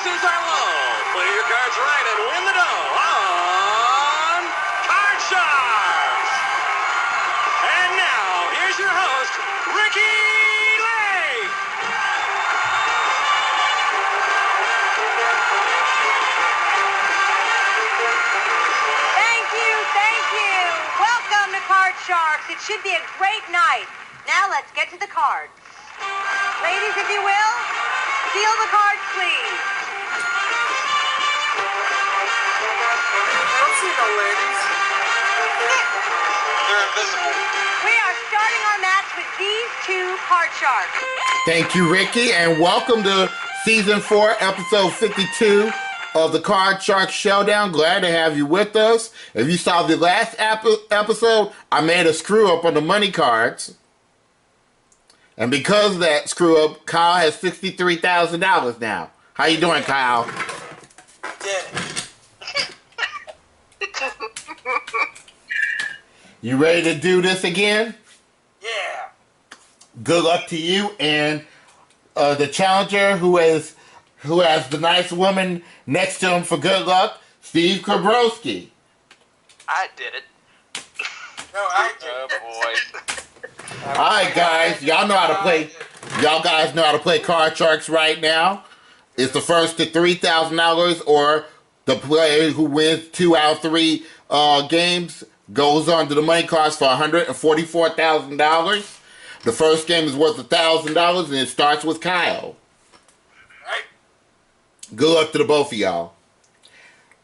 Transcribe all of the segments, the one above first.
prices are low. Play your cards right and win the dough on Card Sharks. And now, here's your host, Ricky Lake. Thank you. Welcome to Card Sharks. It should be a great night. Now let's get to the cards. Ladies, if you will, steal the cards, please. I don't see no ladies. They're invisible. We are starting our match with these two Card Sharks. Thank you, Ricky, and welcome to Season 4, Episode 52 of the Card Shark Showdown. Glad to have you with us. If you saw the last episode, I made a screw-up on the money cards. And because of that screw-up, Kyle has $63,000 now. How you doing, Kyle? Did it. You ready to do this again? Yeah. Good luck to you and the challenger who has the nice woman next to him for good luck, Steve Krabrowski. I did it. No, I did. Oh boy. All right, guys, y'all know how to play. Y'all guys know how to play Card Sharks right now. It's the first to $3,000, or the player who wins 2 out of 3 games goes on to the money cards for $144,000. The first game is worth $1,000, and it starts with Kyle. Right. Good luck to the both of y'all.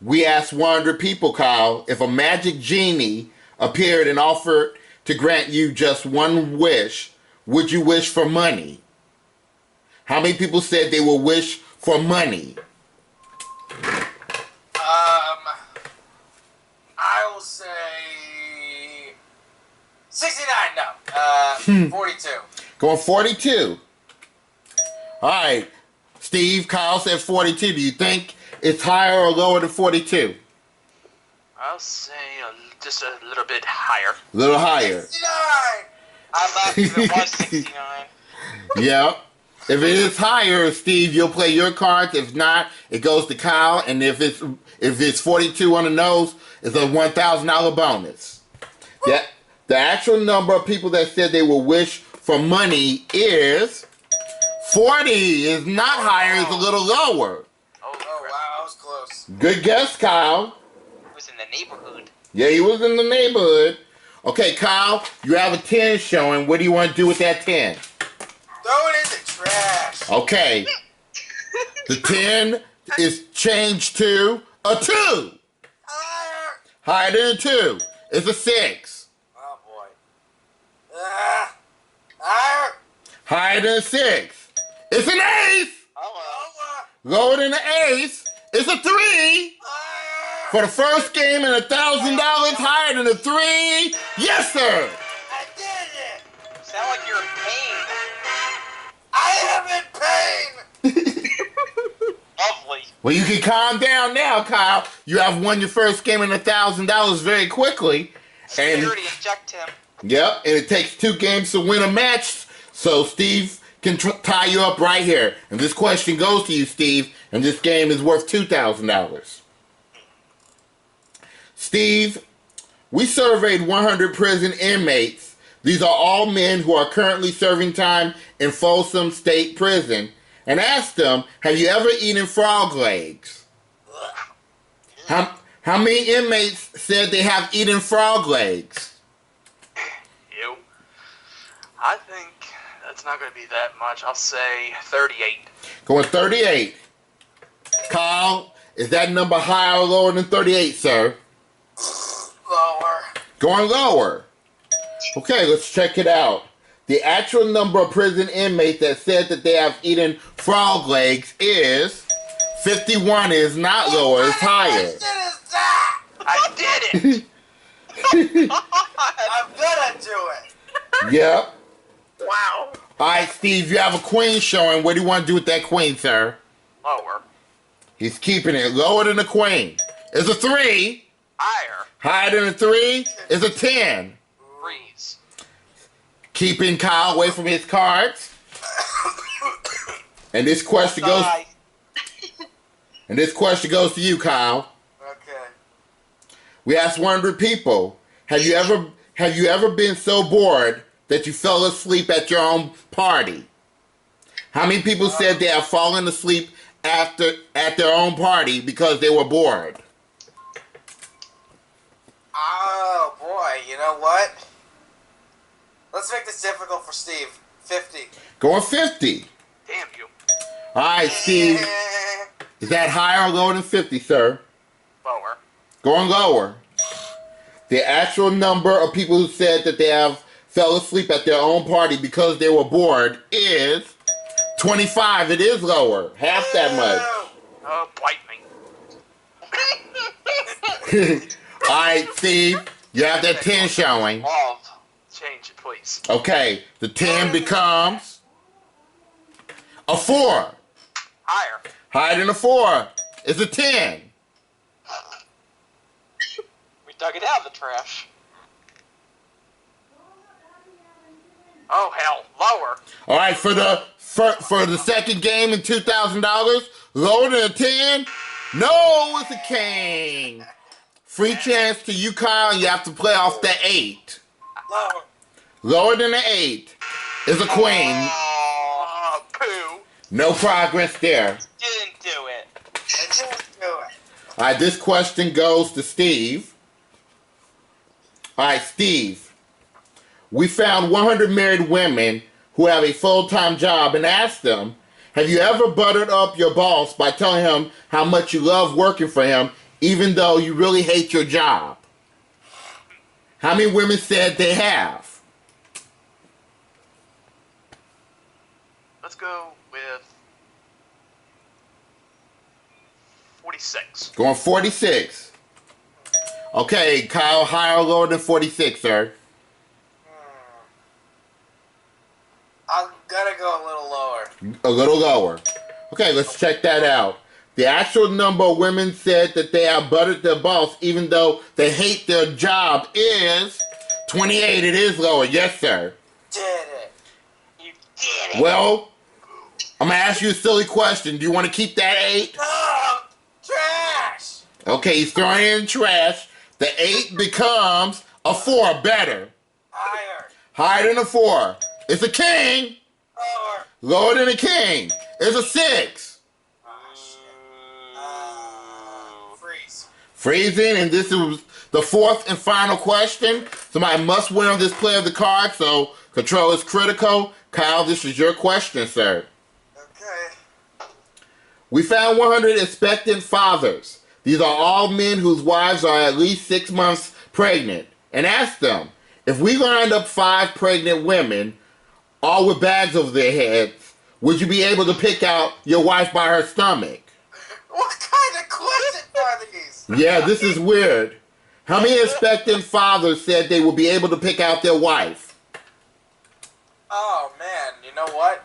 We asked 100 people, Kyle, if a magic genie appeared and offered to grant you just one wish, would you wish for money? How many people said they will wish for money? I will say 69. No. 42. Going 42. All right. Steve, Kyle said 42. Do you think it's higher or lower than 42? I'll say just a little bit higher. A little higher. 69. I laughed if it was 69. Yeah. If it is higher, Steve, you'll play your cards. If not, it goes to Kyle. And if it's 42 on the nose, it's a $1,000 bonus. Yeah. The actual number of people that said they will wish for money is 40. Is not higher. It's a little lower. Oh, Oh, wow, I was close. Good guess, Kyle. It was in the neighborhood. Yeah, he was in the neighborhood. Okay, Kyle, you have a 10 showing. What do you want to do with that 10? Throw it in the trash. Okay. The 10 is changed to a 2. Higher. Higher than a 2. It's a 6. Oh, boy. Higher. Higher than a 6. It's an ace. Lower than an ace. It's a 3. Higher. For the first game and $1,000 higher than a 3. Yes, sir. I did it. Sound like you're in pain. I am in pain. Lovely. Well, you can calm down now, Kyle. You have won your first game and $1,000 very quickly. And Security, eject him. yep, and it takes 2 games to win a match. So Steve can tie you up right here. And this question goes to you, Steve. And this game is worth $2,000. Steve, we surveyed 100 prison inmates. These are all men who are currently serving time in Folsom State Prison, and asked them, have you ever eaten frog legs? How many inmates said they have eaten frog legs? You. I think that's not going to be that much. I'll say 38. Going 38. Kyle, is that number higher or lower than 38, sir? Lower. Going lower. Okay, let's check it out. The actual number of prison inmates that said that they have eaten frog legs is 51. It is not lower, it's higher. I did it! I'm gonna do it. Yep. Wow. Alright, Steve, you have a queen showing. What do you want to do with that queen, sir? Lower. He's keeping it lower than the queen. It's a 3. Higher. Higher than a 3 is a 10. Freeze. Keeping Kyle away from his cards. And this question goes... And this question goes to you, Kyle. Okay. We asked 100 people, have you ever been so bored that you fell asleep at your own party? How many people said they have fallen asleep at their own party because they were bored? Oh, boy. You know what? Let's make this difficult for Steve. 50. Going 50. Damn you. All right, Steve. Is that higher or lower than 50, sir? Lower. Going lower. The actual number of people who said that they have fell asleep at their own party because they were bored is 25. It is lower. Half that much. Oh, bite me. All right, Steve. You have that 10 showing. Love. Change it, please. Okay. The 10 becomes a 4. Higher. Higher than a 4. It's a 10. We dug it out of the trash. Oh, hell. Lower. All right, for the second game in $2,000, lower than a 10? No, it's a king. Free chance to you, Kyle. You have to play off the 8. Lower. Lower than an 8 is a queen. Oh, poo. No progress there. Didn't do it. I didn't do it. All right, this question goes to Steve. All right, Steve. We found 100 married women who have a full-time job and asked them, have you ever buttered up your boss by telling him how much you love working for him even though you really hate your job? How many women said they have? Let's go with 46. Going 46. Okay, Kyle, higher or lower than 46, sir? I'm gonna go a little lower. A little lower. Okay, let's check that out. The actual number of women said that they have buttered their boss even though they hate their job is 28. It is lower. Yes, sir. Did it. You did it. Well, I'm going to ask you a silly question. Do you want to keep that 8? Oh, trash. Okay, he's throwing it in the trash. The 8 becomes a 4. Better. Higher. Higher than a 4. It's a king. Lower. Lower than a king. It's a 6. Oh, shit. Freeze. Freezing, and this is the 4th and final question. Somebody must win on this play of the card, so control is critical. Kyle, this is your question, sir. Okay. We found 100 expectant fathers. These are all men whose wives are at least 6 months pregnant. And asked them, if we lined up 5 pregnant women, all with bags over their heads, would you be able to pick out your wife by her stomach? What kind of questions are these? Yeah, this is weird. How many expectant fathers said they would be able to pick out their wife? Oh, man. You know what?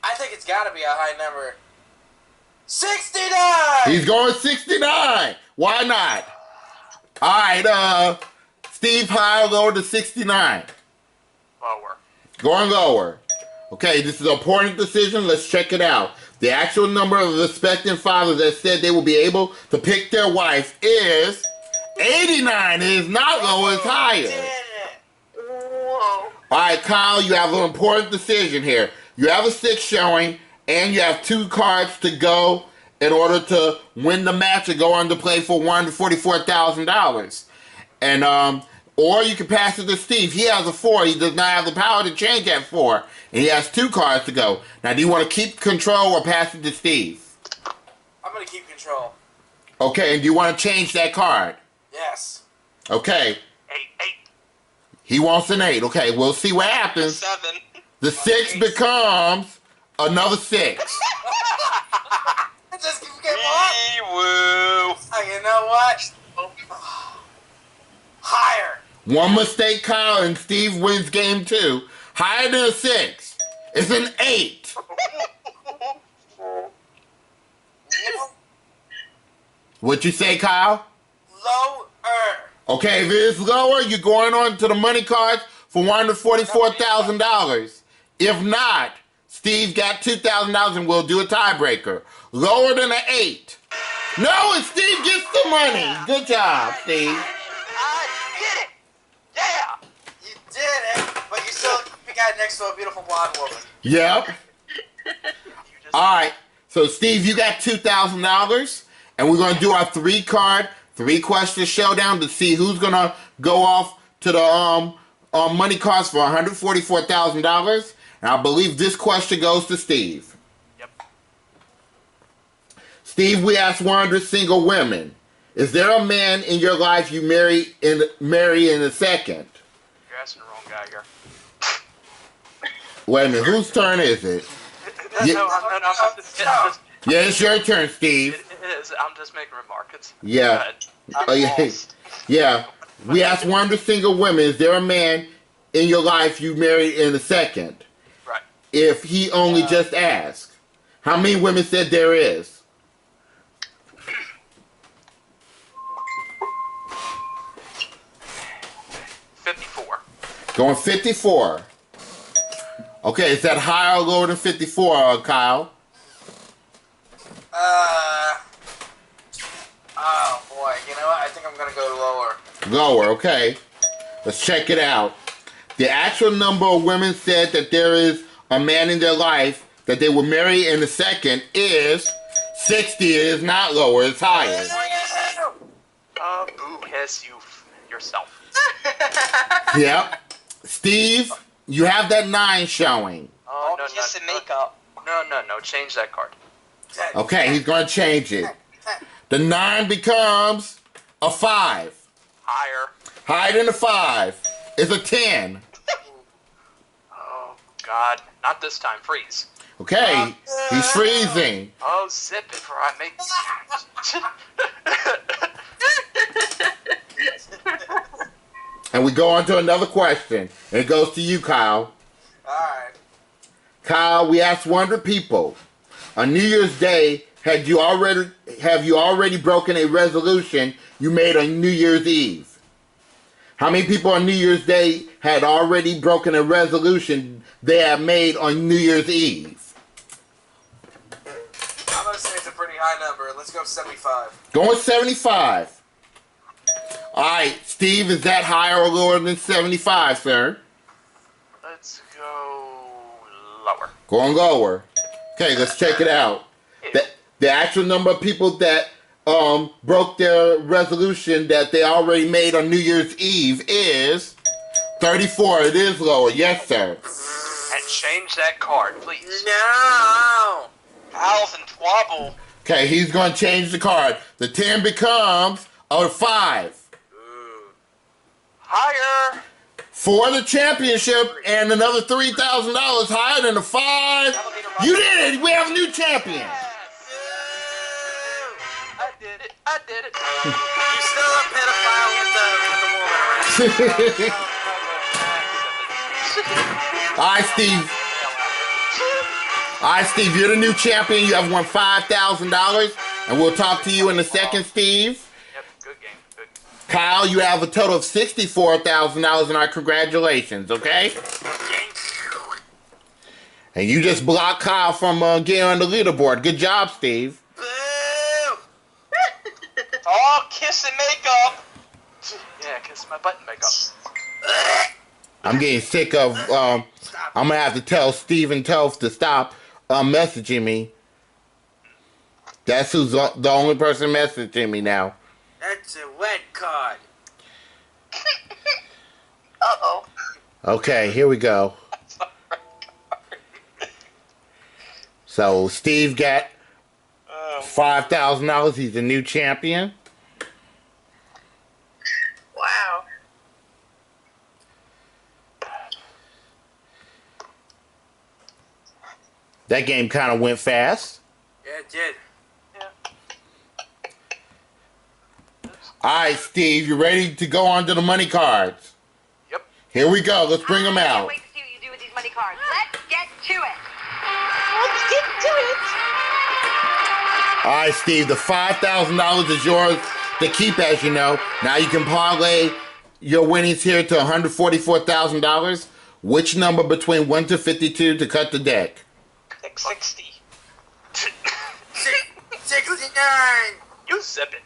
I think it's got to be a high number. 69! He's going 69. Why not? All right, Steve, high or lower to 69? Lower. Going lower. Okay, this is an important decision. Let's check it out. The actual number of expectant fathers that said they will be able to pick their wife is 89. It is not lower, it's higher. Did it. Whoa. All right, Kyle, you have an important decision here. You have a 6 showing, and you have 2 cards to go in order to win the match and go on to play for $144,000. And, or you can pass it to Steve. He has a 4. He does not have the power to change that 4. And he has 2 cards to go. Now, do you want to keep control or pass it to Steve? I'm going to keep control. Okay, and do you want to change that card? Yes. Okay. 8. He wants an 8. Okay, we'll see what happens. 7. The 6 becomes another 6. It just keeps getting up. Woo. Oh, you know what? Higher. One mistake, Kyle, and Steve wins game 2. Higher than a 6. It's an 8. What'd you say, Kyle? Lower. Okay, if it is lower, you're going on to the money cards for $144,000. If not, Steve Steve got $2,000 and we'll do a tiebreaker. Lower than an 8. No, and Steve gets the money. Good job, Steve. I did it! Yeah! You did it, but you still got next to a beautiful blonde woman. Yep. All right. So, Steve, you got $2,000, and we're going to do our 3-question showdown to see who's going to go off to the money cards for $144,000. And I believe this question goes to Steve. Yep. Steve, we asked 100 single women. Is there a man in your life you marry in a second? You're asking the wrong guy here. Wait a minute, whose turn is it? No, Yeah, it's your turn, Steve. It is. I'm just making remarks. Yeah. I'm Oh, yeah. lost. Yeah. We asked 100 single women, is there a man in your life you married in a second? Right. If he only just asked. How many women said there is? Going 54. Okay, is that higher or lower than 54, Kyle? Oh boy, you know what? I think I'm gonna go lower. Lower, okay. Let's check it out. The actual number of women said that there is a man in their life that they will marry in a second is 60. It is not lower, it's higher. Boo hiss yourself. Yep. Steve, you have that 9 showing. Oh, Don't kiss and makeup. No. Change that card. Okay, he's going to change it. The 9 becomes a 5. Higher. Higher than a 5 is a 10. Oh, God. Not this time. Freeze. Okay, he's freezing. Oh, sip it before I make... And we go on to another question. And it goes to you, Kyle. Alright. Kyle, we asked 100 people. On New Year's Day, have you already broken a resolution you made on New Year's Eve? How many people on New Year's Day had already broken a resolution they had made on New Year's Eve? I'm gonna say it's a pretty high number. Let's go 75. Going 75. Alright, Steve, is that higher or lower than 75, sir? Let's go lower. Going lower. Okay, let's check it out. The actual number of people that broke their resolution that they already made on New Year's Eve is 34. It is lower. Yes, sir. And change that card, please. No! Owls and Twabble. Okay, he's going to change the card. The 10 becomes a 5. Higher. For the championship and another $3,000 higher than the 5. You did it. We have a new champion. I did it. You're still a pedophile with the woman around. All right, Steve, you're the new champion. You have won $5,000. And we'll talk to you in a second, Steve. Yep, good game. Good. Kyle, you have a total of $64,000 in our congratulations, okay? And you just blocked Kyle from getting on the leaderboard. Good job, Steve. Boo! Oh, kiss and makeup. Yeah, kiss my butt and makeup. I'm getting sick of, I'm going to have to tell Steven Toth to stop messaging me. That's who's the only person messaging me now. That's a wet card. Uh-oh. Okay, here we go. So, Steve got $5,000. He's the new champion. Wow. That game kind of went fast. Yeah, it did. All right, Steve, you ready to go on to the money cards? Yep. Here we go. Let's bring them I can't out. wait to see what you do with these money cards. Let's get to it. All right, Steve, the $5,000 is yours to keep, as you know. Now you can parlay your winnings here to $144,000. Which number between 1 to 52 to cut the deck? like 60. 69. You zip it.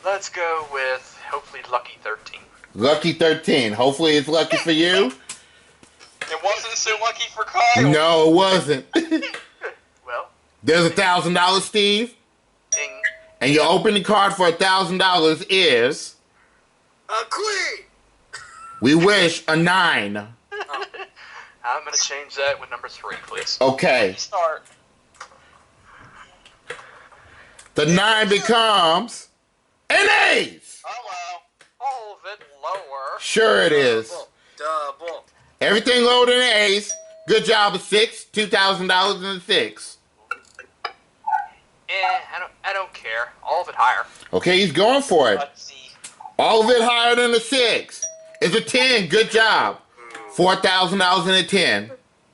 Let's go with hopefully lucky 13. Lucky 13. Hopefully it's lucky for you. It wasn't so lucky for Kyle. No, it wasn't. Well, There's $1,000, Steve. ding. And your opening card for $1,000 is... A queen. We wish a 9. I'm going to change that with number 3, please. Okay. Start. The 9 becomes... an ace! Hello. All of it lower. Sure it is. Double. Everything lower than an ace. Good job, a 6. $2,000 and a 6. I don't care. All of it higher. Okay, he's going for it. Let's see. All of it higher than a 6. It's a 10. Good job. $4,000 and a 10.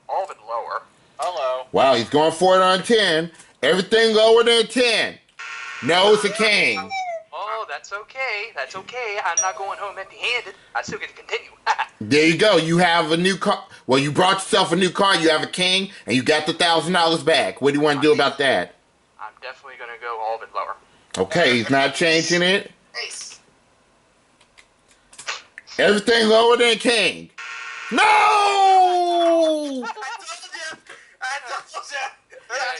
All of it lower. Hello. Wow, he's going for it on a 10. Everything lower than a 10. No, it's a king. Oh, that's okay. That's okay. I'm not going home empty-handed. I still get to continue. There you go. You have a new car. Well, you brought yourself a new car. You have a king, and you got the $1,000 back. What do you want to do about that? I'm definitely going to go all of it lower. Okay, he's not changing it. Ace. Everything lower than king. No! I told you.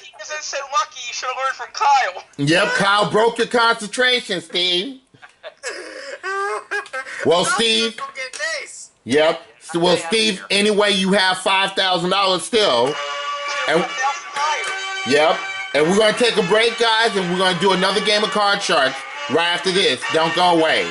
He isn't so lucky. You should have learned from Kyle. Yep, Kyle broke your concentration, Steve. Well, Steve. Don't get an ace. Yep. So, well, Steve, anyway, you have $5,000 still. And, yep. And we're going to take a break, guys, and we're going to do another game of Card Sharks right after this. Don't go away.